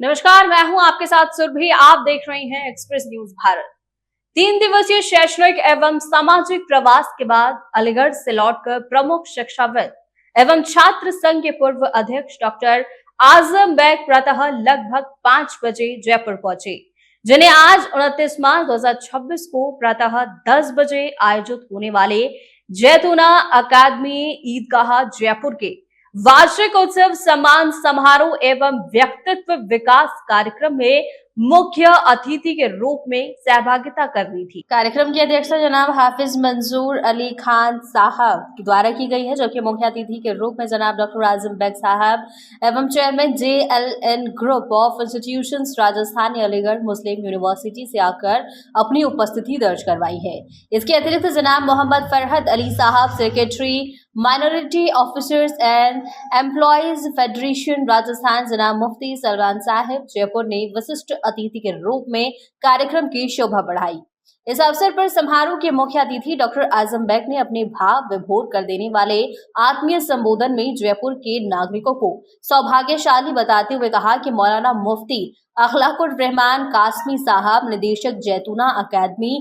नमस्कार, मैं हूं आपके साथ सुरभि। आप देख रहे हैं एक्सप्रेस न्यूज भारत। 3 दिवसीय शैक्षणिक एवं सामाजिक प्रवास के बाद अलीगढ़ से लौटकर प्रमुख शिक्षाविद एवं छात्र संघ के पूर्व अध्यक्ष डॉक्टर आजम बेग प्रातः लगभग 5 बजे जयपुर पहुंचे, जिन्हें आज 29 मार्च 2026 को प्रातः 10 बजे आयोजित होने वाले जैतूना अकादमी ईदगाह जयपुर के वार्षिक उत्सव सम्मान समारोह एवं व्यक्तित्व विकास कार्यक्रम में मुख्य अतिथि के रूप में सहभागिता करनी थी। कार्यक्रम की अध्यक्षता जनाब हाफिज मंजूर अली खान साहब द्वारा की गई है, जो कि मुख्य अतिथि के रूप में जनाब डॉक्टर आजम बेग साहब एवं chairman JLN group of institutions Rajasthan Aligarh Muslim university से आकर अपनी उपस्थिति दर्ज करवाई है। इसके अतिरिक्त जनाब मोहम्मद फरहद अली साहब secretary minority officers and employees federation Rajasthan जनाब मुफ्ती सलमान साहिब जयपुर ने विशिष्ट अतिथि के रूप में कार्यक्रम की शोभा बढ़ाई। इस अवसर पर समारोह के मुख्य अतिथि डॉक्टर आजम बेग ने अपने भाव विभोर कर देने वाले आत्मीय संबोधन में जयपुर के नागरिकों को सौभाग्यशाली बताते हुए कहा कि मौलाना मुफ्ती अखलाकुर रहमान कासमी साहब निदेशक जैतूना अकादमी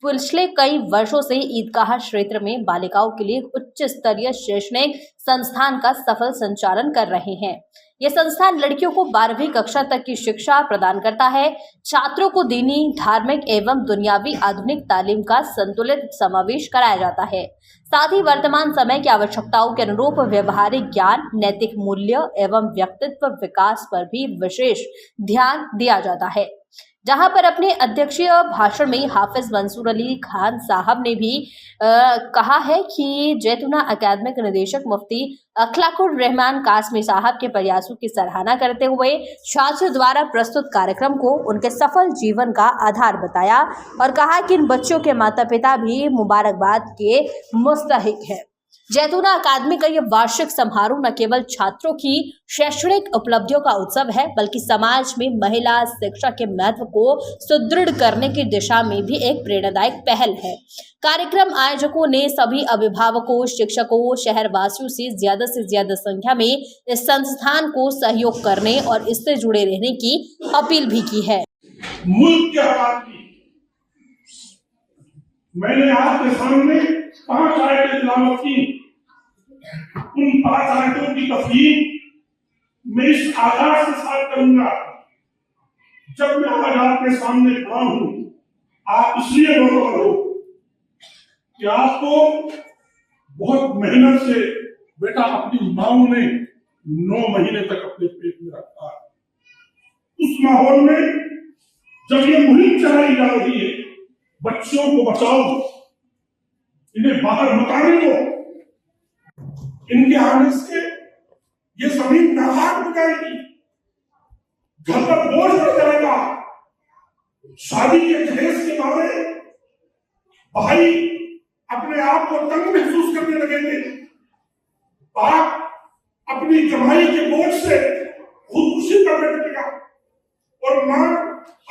पिछले कई वर्षों से ईदगाह क्षेत्र में बालिकाओं के लिए उच्च स्तरीय शैक्षणिक संस्थान का सफल संचालन कर रहे हैं। यह संस्थान लड़कियों को 12वीं कक्षा तक की शिक्षा प्रदान करता है। छात्रों को दीनी, धार्मिक एवं दुनियावी आधुनिक तालीम का संतुलित समावेश कराया जाता है। साथ ही वर्तमान समय की आवश्यकताओं के अनुरूप व्यवहारिक ज्ञान, नैतिक मूल्य एवं व्यक्तित्व विकास पर भी विशेष ध्यान दिया जाता है। जहां पर अपने अध्यक्षीय भाषण में हाफिज मंसूर अली खान साहब ने भी कहा है कि जैतूना अकादमिक निदेशक मुफ्ती अखलाकुर रहमान कासमी साहब के प्रयासों की सराहना करते हुए छात्रों द्वारा प्रस्तुत कार्यक्रम को उनके सफल जीवन का आधार बताया और कहा कि इन बच्चों के माता पिता भी मुबारकबाद के मुस्तहिक हैं। जैतूना अकादमी का यह वार्षिक समारोह न केवल छात्रों की शैक्षणिक उपलब्धियों का उत्सव है, बल्कि समाज में महिला शिक्षा के महत्व को सुदृढ़ करने की दिशा में भी एक प्रेरणादायक पहल है। कार्यक्रम आयोजकों ने सभी अभिभावकों, शिक्षकों, शहरवासियों से ज्यादा संख्या में इस संस्थान को सहयोग करने और इससे जुड़े रहने की अपील भी की है। मुल्क के हालात की मैंने आपके सामने 5 आयतें तिलावत की। उन 5 आयतों की तफसीर मैं इस आगाज के साथ करूंगा। जब मैं आज आपके सामने खड़ा हूं, आप इसलिए बरकरार हो कि आपको बहुत मेहनत से बेटा अपनी मां ने 9 महीने तक अपने पेट में रखा। उस माहौल में जब ये मुहिम चलाई जा रही है, बच्चों को बचाओ, इन्हें बाहर मत आने दो, इनके आने से ये जमीन नाहाक हो जाएगी, घर पर बोझ बढ़ जाएगा। शादी के जहेज के बारे भाई अपने आप को तंग महसूस करने लगेंगे। बाप अपनी कमाई के बोझ से खुदकुशी करने लगेगा और मां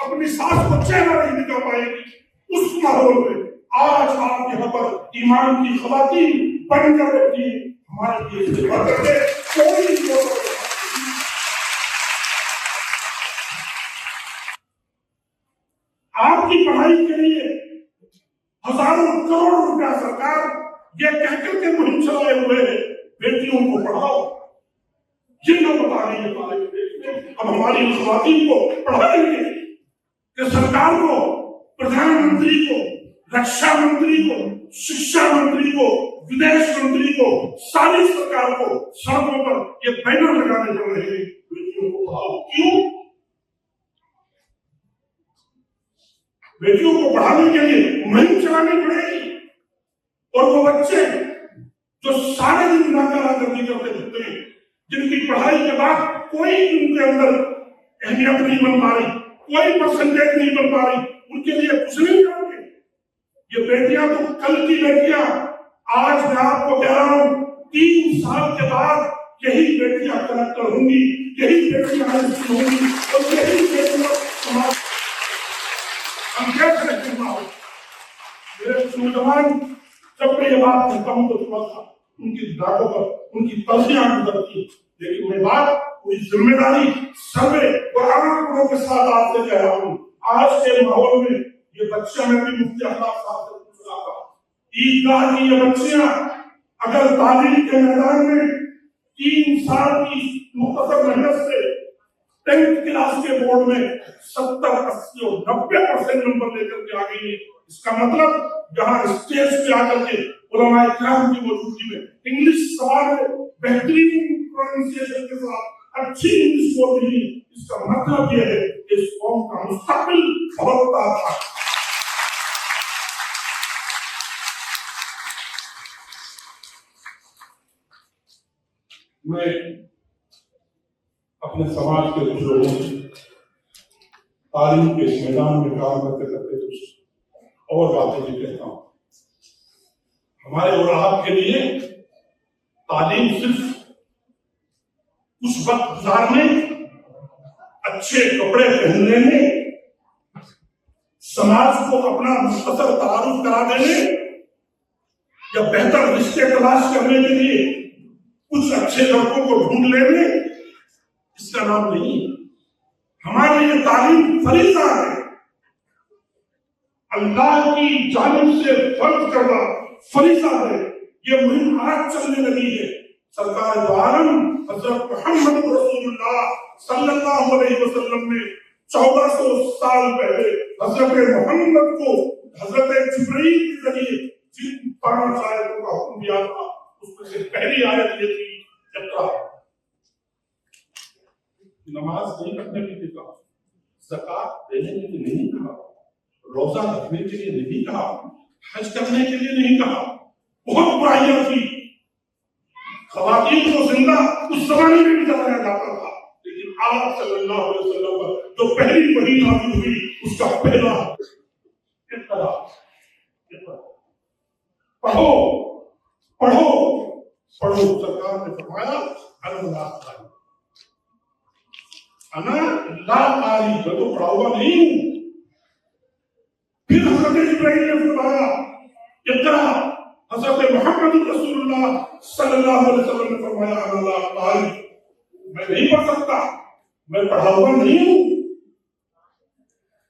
अपनी सास को चेहरा नहीं दिखा पाएगी। उस माहौल में आज आप यहाँ पर ईमान की खवातीन बनकर बैठी हमारे देश में कोई आपकी पढ़ाई के लिए हजारों करोड़ रुपया सरकार ये कहकर के मुहिम चलाए हुए है, बेटियों को पढ़ाओ। जिन लोग बता रही है अब हमारी खवातीन को पढ़ाएंगे कि सरकार को, प्रधानमंत्री को, रक्षा मंत्री को, शिक्षा मंत्री को, विदेश मंत्री को, सारी सरकार को सड़कों पर ये बैनर लगाने पड़ रहे हैं, बेटियों को पढ़ाओ। क्यों? बेटियों को पढ़ाने के लिए मुहिम चलानी पड़ेगी। और वो बच्चे जो सारे दिन नाकारादगी करते फिरते हैं, जिनकी पढ़ाई के बाद कोई उनके अंदर अहमियत नहीं बन पा रही, कोई परसेंटेज नहीं बन पा रही, उनके लिए कुछ नहीं करोगे। ये बेटियां तो कल की बेटियां, आज मैं आपको कह रहा हूं 3 साल के बाद यही बेटियां कलेक्टर होंगी, यही बेटियां होंगी और यही बेटियां समाज। हम कैसे मेरे नौजवान, जब मैं ये बात कहता हूं तो थोड़ा सा उनकी दागों पर उनकी तलखियां गुजरती है। लेकिन मैं बात पूरी जिम्मेदारी सर्वे और आंकड़ों के साथ आपसे कह रहा हूँ। आज के माहौल में ये बच्चा, मैं भी मुफ्ती अहलाक साहब से पूछ रहा था, ईदगाह की ये बच्चियां अगर तालीम के मैदान में 3 साल की मुख्तसर मेहनत से 10th क्लास के बोर्ड में 70, 80 और 90% नंबर लेकर के आ गई है, इसका मतलब जहां स्टेज पे आकर के उलमाए किराम की मौजूदगी में इंग्लिश सवाल में बेहतरीन प्रोनाउंसिएशन के साथ अच्छी इंग्लिश बोल रही है, इसका मतलब यह है कि इस कौम का मुस्तकबिल बहुत अच्छा है। मैं अपने समाज के कुछ लोगों से तालीम के इस मैदान में काम करते करते कुछ और बातें भी कहता हूँ। हमारे और आपके लिए तालीम सिर्फ कुछ वक्त गुजारने, अच्छे कपड़े पहनने में, समाज को अपना मुख्तसर तारुफ करा देने या बेहतर रिश्ते तलाश करने के लिए कुछ अच्छे लड़कों को ढूंढ लेने, इसका नाम नहीं। हमारे लिए तालीम फरीज़ा है, अल्लाह की जानिब से फर्ज करना फरीज़ा है। ये मुहिम आज चलने लगी है। सरकार दो आलम हजरत मोहम्मद रसूलुल्लाह सल्लल्लाहु अलैहि वसल्लम ने 1400 साल पहले हजरत मोहम्मद को हजरत जिब्रील के जरिए जिन 5 आयतों का हुक्म दिया था, उसमें से पहली आयत ये थी, इक़रा। नमाज नहीं पढ़ने के लिए कहा, ज़कात देने के लिए नहीं कहा, रोजा रखने के लिए नहीं कहा, हज करने के लिए नहीं कहा। बहुत बुराइयां थी, खवातीन को जिंदा उस जमाने में भी जलाया जाता था, लेकिन आप सल्लल्लाहु अलैहि वसल्लम पर जो पहली वही नाज़िल हुई, उसका पहला इक़रा, पढ़ो पढ़ो पढ़ो। सरकार ने फरमाया अल्लाह मैं तो पढ़ा हुआ नहीं हूं। फिर हजरत जिब्रील ने फरमाया इक़रा। हजरत मोहम्मद रसूलुल्लाह सल्लल्लाहु अलैहि वसल्लम ने फरमाया अल्लाह मैं नहीं पढ़ सकता, मैं पढ़ा हुआ नहीं हूं।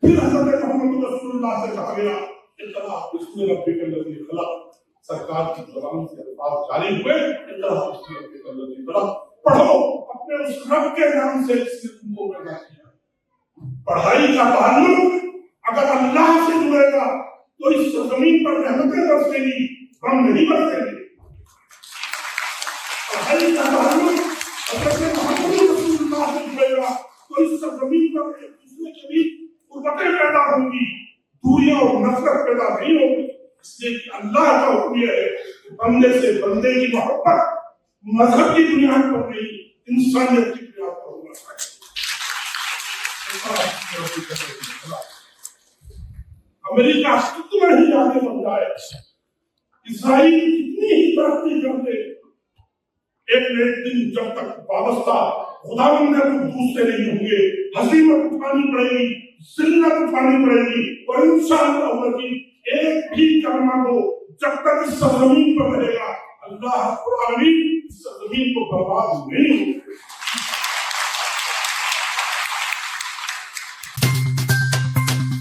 फिर हजरत मोहम्मद रसूलुल्लाह से कहा गया इक़रा बिस्मि रब्बिकल लज़ी खलक़। सरकार की ज़ुबान से अल्फाज जारी हुए, इक़रा बिस्मि रब्बिकल लज़ी खलक़, पढ़ो अपने उस रब के नाम से जिसने तुमको पैदा किया। पढ़ाई का ताल्लुक अगर अल्लाह से जुड़ेगा तो इस जमीन पर रहमतें बरसेंगी, हम नहीं बरसेंगे। पढ़ाई का ताल्लुक अगर मोहम्मद रसूलुल्लाह से जुड़ेगा तो इस जमीन पर एक दूसरे के बीच उर्वतें पैदा होंगी, दूरियां और नफरत पैदा नहीं होगी। इसलिए कि अल्लाह का हुक्म यह है कि बंदे से बंदे की मोहब्बत मजहब की बुनियाद पर नहीं, इंसानियत की बुनियाद पर होना चाहिए। अमेरिका कितना ही आगे बढ़ जाए, इसराइल कितनी ही तरक्की कर दे, एक न एक दिन जब तक वाबस्ता खुदावंद कुद्दूस से नहीं होंगे, हसीमत उठानी पड़ेगी, जिल्लत उठानी पड़ेगी। और इंशाअल्लाह एक भी कलमा को जब तक इस जमीन पर रहेगा, अल्लाह रब्बुल आलमीन इस जमीन को बर्बाद नहीं होगा।